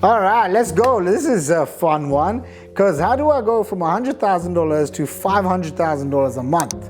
All right, let's go. This is a fun one, because how do I go from $100,000 to $500,000 a month?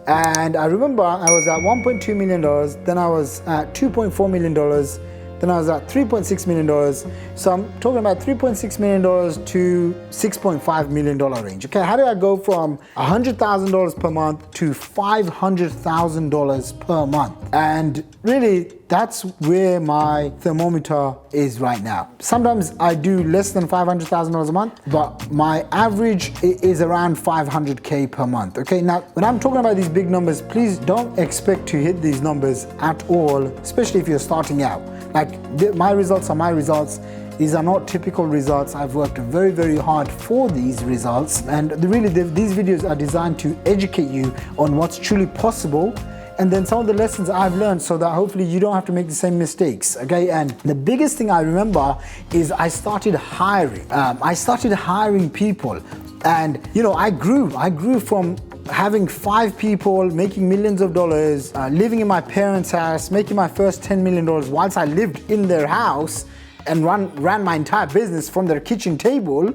And I remember I was at $1.2 million, then I was at $2.4 million, then I was at $3.6 million. So I'm talking about $3.6 million to $6.5 million range. Okay, how do I go from $100,000 per month to $500,000 per month? And really, that's where my thermometer is right now. Sometimes I do less than $500,000 a month, but my average is around 500K per month. Okay, now when I'm talking about these big numbers, please don't expect to hit these numbers at all, especially if you're starting out. Like, my results are my results. These are not typical results. I've worked very, very hard for these results. And these videos are designed to educate you on what's truly possible, and then some of the lessons I've learned, so that hopefully you don't have to make the same mistakes, okay? And the biggest thing I remember is I started hiring. I started hiring people, and I grew from having 5 people, making millions of dollars, living in my parents' house, making my first $10 million whilst I lived in their house and ran my entire business from their kitchen table,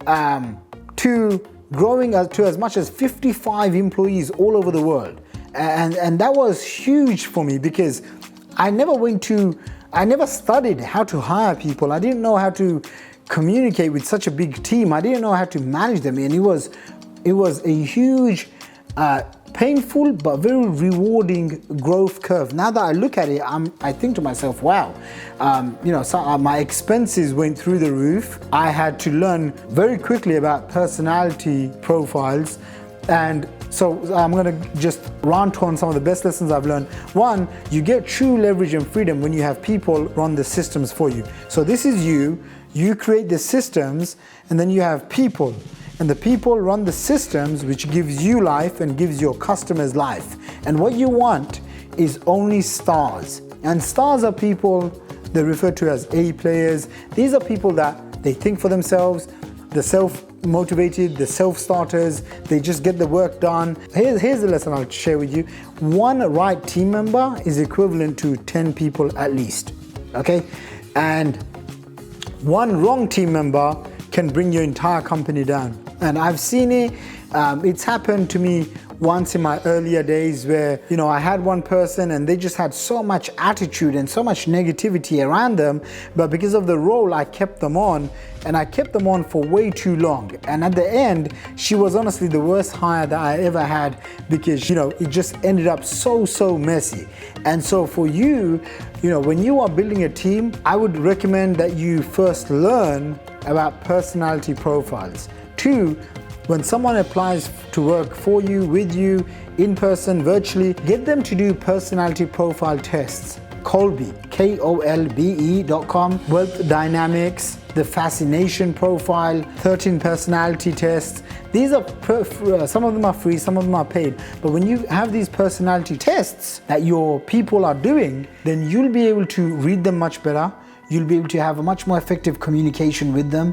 to growing to as much as 55 employees all over the world. And that was huge for me, because I never studied how to hire people. I didn't know how to communicate with such a big team. I didn't know how to manage them, and it was a huge, painful but very rewarding growth curve. Now that I look at it, I think to myself, wow, my expenses went through the roof. I had to learn very quickly about personality profiles, and so I'm gonna just rant on some of the best lessons I've learned. One, you get true leverage and freedom when you have people run the systems for you. So this is you create the systems, and then you have people. And the people run the systems, which gives you life and gives your customers life. And what you want is only stars. And stars are people they're referred to as A players. These are people that they think for themselves, the self-motivated, the self-starters, they just get the work done. Here's the lesson I'll share with you. One right team member is equivalent to 10 people at least, okay? And one wrong team member can bring your entire company down. And I've seen it, it's happened to me once in my earlier days where, I had one person and they just had so much attitude and so much negativity around them, but because of the role, I kept them on, and I kept them on for way too long. And at the end, she was honestly the worst hire that I ever had, because, it just ended up so messy. And so for you, when you are building a team, I would recommend that you first learn about personality profiles. 2, when someone applies to work for you, with you, in person, virtually, get them to do personality profile tests. Kolbe, KOLBE.com, Wealth Dynamics, the Fascination Profile, 13 personality tests. These are, some of them are free, some of them are paid. But when you have these personality tests that your people are doing, then you'll be able to read them much better. You'll be able to have a much more effective communication with them.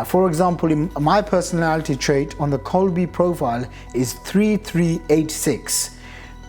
For example, my personality trait on the Kolbe profile is 3386.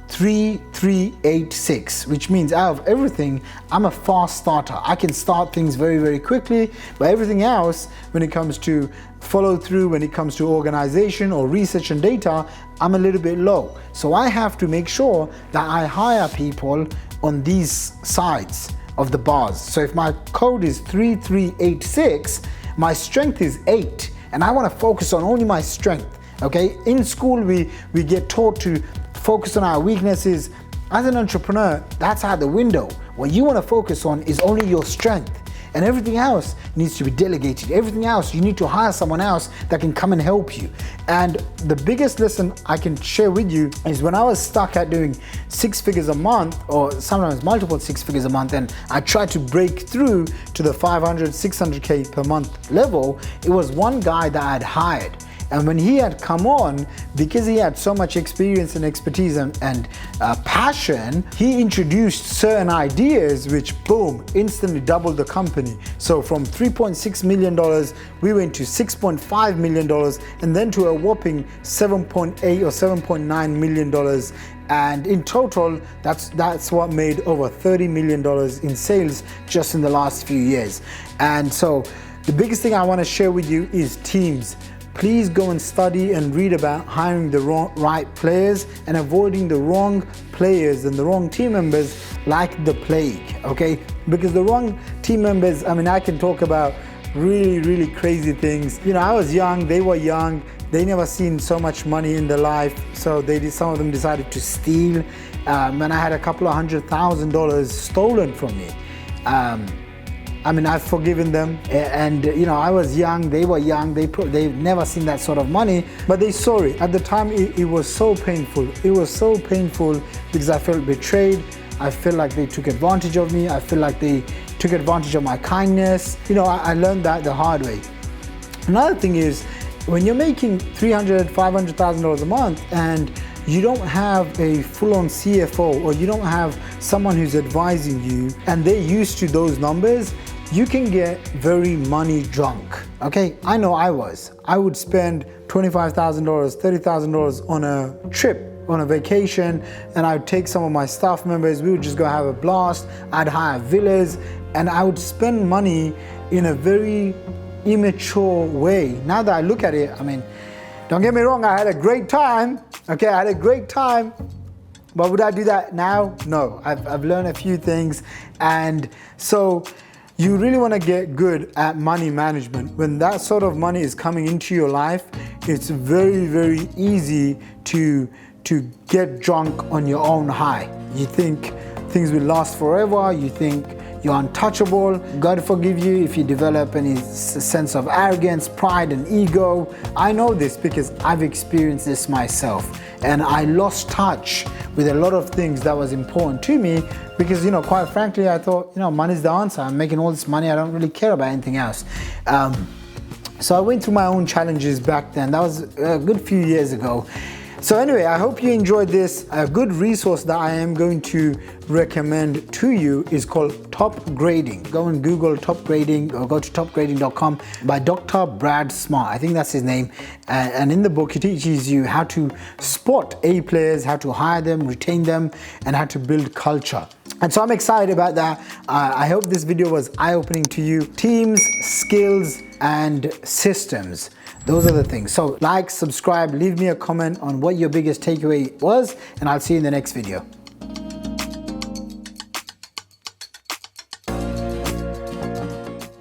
3386, which means out of everything, I'm a fast starter. I can start things very, very quickly, but everything else, when it comes to follow through, when it comes to organization or research and data, I'm a little bit low. So I have to make sure that I hire people on these sides of the bars. So if my code is 3386, my strength is 8, and I want to focus on only my strength. Okay, in school we get taught to focus on our weaknesses. As an entrepreneur, that's out the window. What you want to focus on is only your strength, and everything else needs to be delegated. Everything else, you need to hire someone else that can come and help you. And the biggest lesson I can share with you is when I was stuck at doing 6 figures a month, or sometimes multiple 6 figures a month, and I tried to break through to the 500, 600K per month level, it was one guy that I had hired. And when he had come on, because he had so much experience and expertise and passion, he introduced certain ideas which, boom, instantly doubled the company. So from $3.6 million, we went to $6.5 million, and then to a whopping $7.8 or $7.9 million. And in total, that's what made over $30 million in sales just in the last few years. And so the biggest thing I want to share with you is teams. Please go and study and read about hiring the right players and avoiding the wrong players and the wrong team members like the plague, okay? Because the wrong team members, I mean, I can talk about really crazy things. You know, I was young, they were young, they never seen so much money in their life, so some of them decided to steal, and I had a couple of $100,000 stolen from me. I mean, I've forgiven them, and you know, I was young, they were young, they've never seen that sort of money, but they saw it. At the time, it was so painful. It was so painful because I felt betrayed. I felt like they took advantage of me. I feel like they took advantage of my kindness. You know, I learned that the hard way. Another thing is, when you're making $300,000, $500,000 a month and you don't have a full-on CFO, or you don't have someone who's advising you and they're used to those numbers, you can get very money drunk, okay? I know I was. I would spend $25,000, $30,000 on a trip, on a vacation, and I would take some of my staff members, we would just go have a blast. I'd hire villas, and I would spend money in a very immature way. Now that I look at it, I mean, don't get me wrong, I had a great time, okay? I had a great time, but would I do that now? No, I've learned a few things, and so you really want to get good at money management. When that sort of money is coming into your life, it's very easy to get drunk on your own high. You think things will last forever, you think you're untouchable. God forgive you if you develop any sense of arrogance, pride, and ego. I know this because I've experienced this myself, and I lost touch with a lot of things that was important to me because, you know, quite frankly, I thought, you know, money's the answer. I'm making all this money, I don't really care about anything else. So I went through my own challenges back then. That was a good few years ago. So anyway, I hope you enjoyed this. A good resource that I am going to recommend to you is called Top Grading. Go and Google Top Grading or go to topgrading.com by Dr. Brad Smart. I think that's his name. And in the book, he teaches you how to spot A players, how to hire them, retain them, and how to build culture. And so I'm excited about that. I hope this video was eye-opening to you. Teams, skills, and systems. Those are the things. So like, subscribe, leave me a comment on what your biggest takeaway was, and I'll see you in the next video.